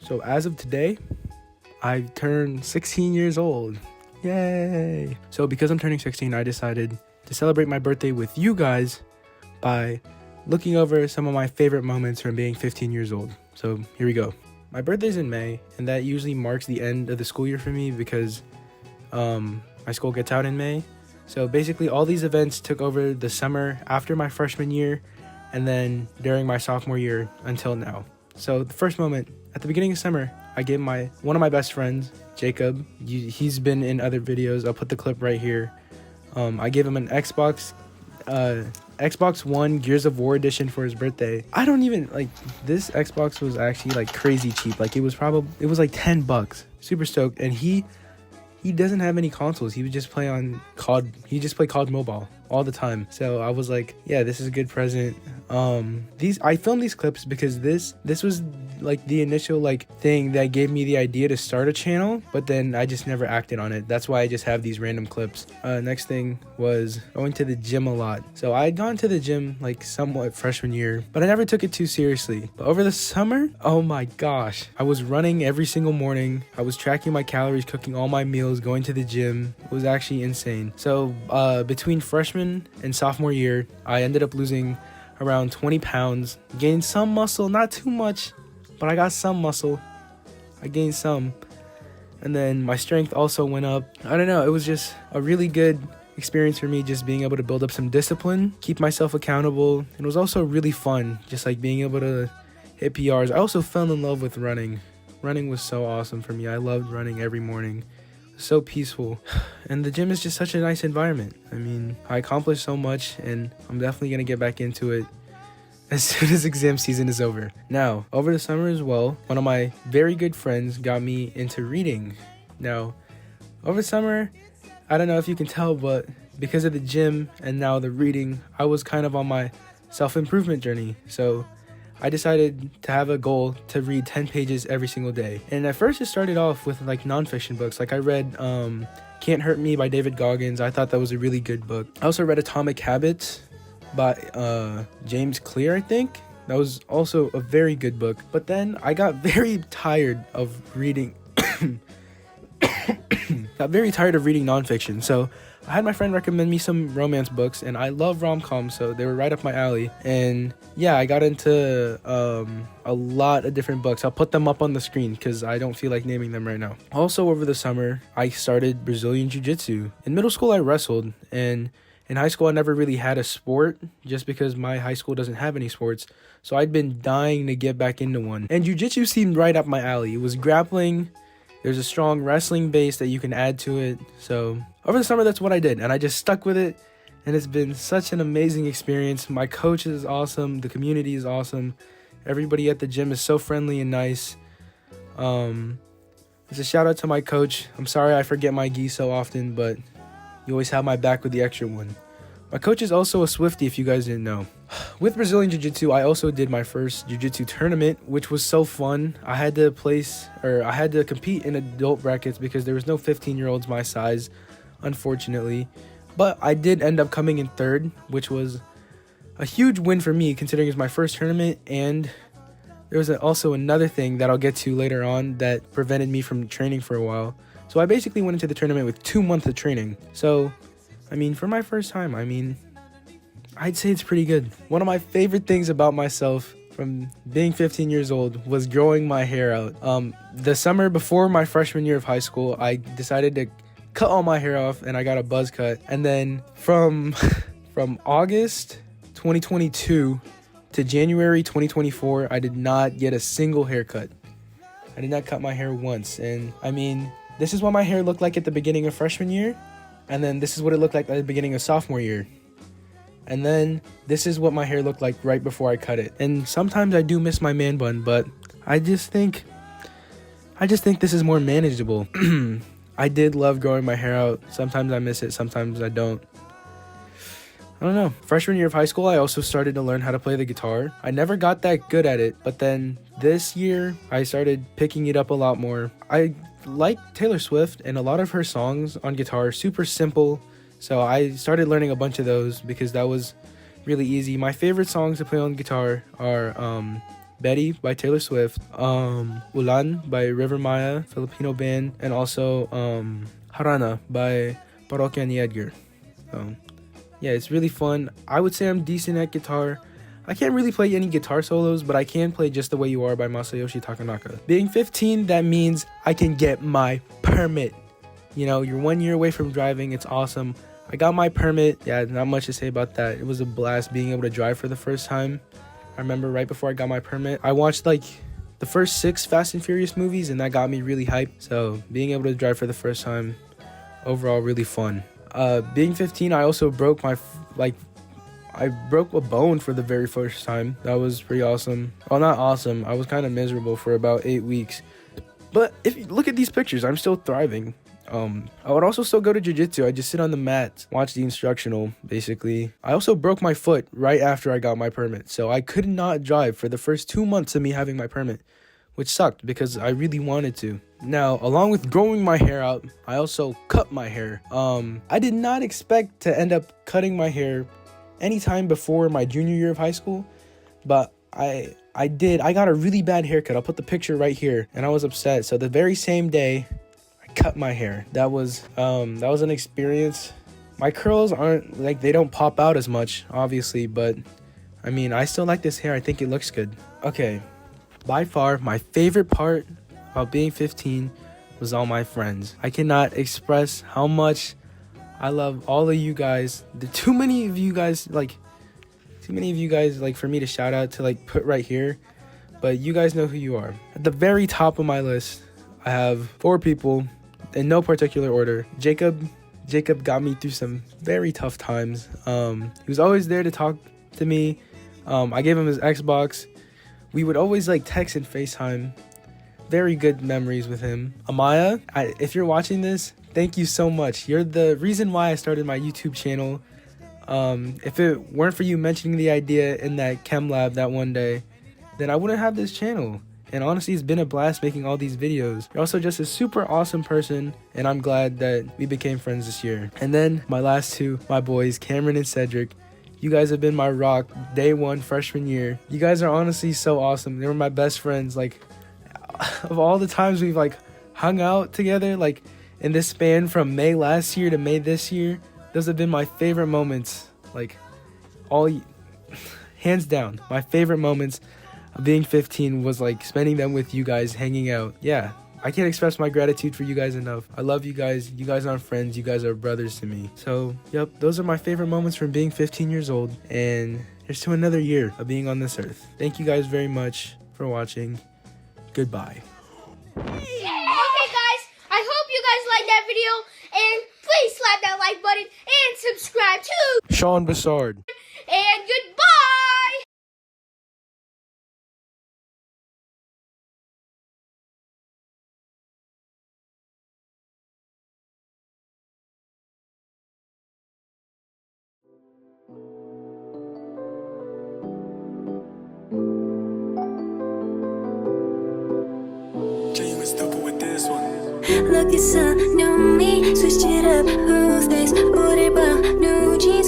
So as of today, I've turned 16 years old. Yay! So because I'm turning 16, I decided to celebrate my birthday with you guys by looking over some of my favorite moments from being 15 years old. So here we go. My birthday's in May, and that usually marks the end of the school year for me because my school gets out in May. So basically all these events took over the summer after my freshman year and then during my sophomore year until now. So the first moment, at the beginning of summer, I gave one of my best friends, Jacob, he's been in other videos, I'll put the clip right here. I gave him an Xbox One Gears of War edition for his birthday. I don't even, this Xbox was actually crazy cheap. It was like $10. Super stoked. And he doesn't have any consoles. He would just play on COD. He just play COD Mobile all the time. So I was like, yeah, this is a good present. I filmed these clips because this was the initial thing that gave me the idea to start a channel, but then I just never acted on it. That's why I just have these random clips. Next thing was going to the gym a lot. So I had gone to the gym somewhat freshman year, but I never took it too seriously. But over the summer, oh my gosh, I was running every single morning. I was tracking my calories, cooking all my meals, going to the gym. It was actually insane. So between freshman and sophomore year, I ended up losing around 20 pounds, gained some muscle, not too much, but I got some muscle. I gained some. And then my strength also went up. I don't know, it was just a really good experience for me, just being able to build up some discipline, keep myself accountable. It was also really fun, just being able to hit PRs. I also fell in love with running. Running was so awesome for me. I loved running every morning. So peaceful, and the gym is just such a nice environment. I mean, I accomplished so much, and I'm definitely gonna get back into it as soon as exam season is over. Now, over the summer as well, one of my very good friends got me into reading. Now, over the summer, I don't know if you can tell, but because of the gym and now the reading, I was kind of on my self-improvement journey. So I decided to have a goal to read 10 pages every single day. And at first it started off with nonfiction books. I read Can't Hurt Me by David Goggins. I thought that was a really good book. I also read Atomic Habits by James Clear, I think. That was also a very good book. But then I got very tired of reading nonfiction. So I had my friend recommend me some romance books, and I love rom-coms, so they were right up my alley. And yeah, I got into a lot of different books. I'll put them up on the screen because I don't feel like naming them right now. Also, over the summer, I started Brazilian Jiu-Jitsu. In middle school, I wrestled, and in high school, I never really had a sport just because my high school doesn't have any sports. So I'd been dying to get back into one. And Jiu-Jitsu seemed right up my alley. It was grappling. There's a strong wrestling base that you can add to it. So over the summer, that's what I did. And I just stuck with it. And it's been such an amazing experience. My coach is awesome. The community is awesome. Everybody at the gym is so friendly and nice. It's a shout out to my coach. I'm sorry I forget my gi so often, but you always have my back with the extra one. My coach is also a Swiftie, if you guys didn't know. With Brazilian Jiu-Jitsu, I also did my first Jiu-Jitsu tournament, which was so fun. I had to compete in adult brackets because there was no 15-year-olds my size, unfortunately. But I did end up coming in third, which was a huge win for me considering it was my first tournament. And there was also another thing that I'll get to later on that prevented me from training for a while. So I basically went into the tournament with 2 months of training. So for my first time, I'd say it's pretty good. One of my favorite things about myself from being 15 years old was growing my hair out. The summer before my freshman year of high school, I decided to cut all my hair off and I got a buzz cut. And then from August 2022 to January 2024, I did not get a single haircut. I did not cut my hair once. And this is what my hair looked like at the beginning of freshman year. And then this is what it looked like at the beginning of sophomore year. And then this is what my hair looked like right before I cut it. And sometimes I do miss my man bun, but I just think this is more manageable. I did love growing my hair out. Sometimes I miss it, sometimes I don't. I don't know. Freshman year of high school, I also started to learn how to play the guitar. I never got that good at it, but then this year, I started picking it up a lot more. I like Taylor Swift, and a lot of her songs on guitar are super simple. So I started learning a bunch of those because that was really easy. My favorite songs to play on guitar are Betty by Taylor Swift, Ulan by River Maya, Filipino band, and also Harana by Parokya ni Edgar. So yeah, it's really fun. I would say I'm decent at guitar. I can't really play any guitar solos, but I can play Just the Way You Are by Masayoshi Takanaka. Being 15, that means I can get my permit. You know, you're 1 year away from driving. It's awesome. I got my permit. Yeah, not much to say about that. It was a blast being able to drive for the first time. I remember right before I got my permit, I watched like the first 6 Fast and Furious movies, and that got me really hyped. So being able to drive for the first time, overall really fun. Being 15, I also broke my I broke a bone for the very first time. That was pretty awesome. Well, not awesome. I was kind of miserable for about 8 weeks. But if you look at these pictures, I'm still thriving. I would also still go to jiu-jitsu. I just sit on the mat, watch the instructional, basically. I also broke my foot right after I got my permit. So I could not drive for the first 2 months of me having my permit, which sucked because I really wanted to. Now, along with growing my hair out, I also cut my hair. I did not expect to end up cutting my hair anytime before my junior year of high school, but I did. I got a really bad haircut. I'll put the picture right here, and I was upset. So the very same day, I cut my hair. That was an experience. My curls aren't like, they don't pop out as much, obviously, but I mean, I still like this hair. I think it looks good. Okay, by far my favorite part about being 15 was all my friends. I cannot express how much I love all of you guys. Too many of you guys for me to shout out to like put right here, but you guys know who you are. At the very top of my list, I have 4 people in no particular order. Jacob got me through some very tough times. He was always there to talk to me. I gave him his Xbox. We would always like text and FaceTime. Very good memories with him. Amaya, if you're watching this, thank you so much. You're the reason why I started my YouTube channel. If it weren't for you mentioning the idea in that chem lab that one day, then I wouldn't have this channel. And honestly, it's been a blast making all these videos. You're also just a super awesome person, and I'm glad that we became friends this year. And then my last 2, my boys, Cameron and Cedric. You guys have been my rock day 1 freshman year. You guys are honestly so awesome. They were my best friends. Like, of all the times we've like hung out together, like in this span from May last year to May this year, those have been my favorite moments. Like, hands down, my favorite moments of being 15 was like spending them with you guys, hanging out. Yeah, I can't express my gratitude for you guys enough. I love you guys. You guys aren't friends. You guys are brothers to me. So, yep, those are my favorite moments from being 15 years old. And here's to another year of being on this earth. Thank you guys very much for watching. Goodbye. Okay, guys, I hope you guys liked that video, and please slap that like button and subscribe to Sean Bassard. And goodbye. Look, it's a new me, switched it up, who's this? 우릴 봐, new jeans.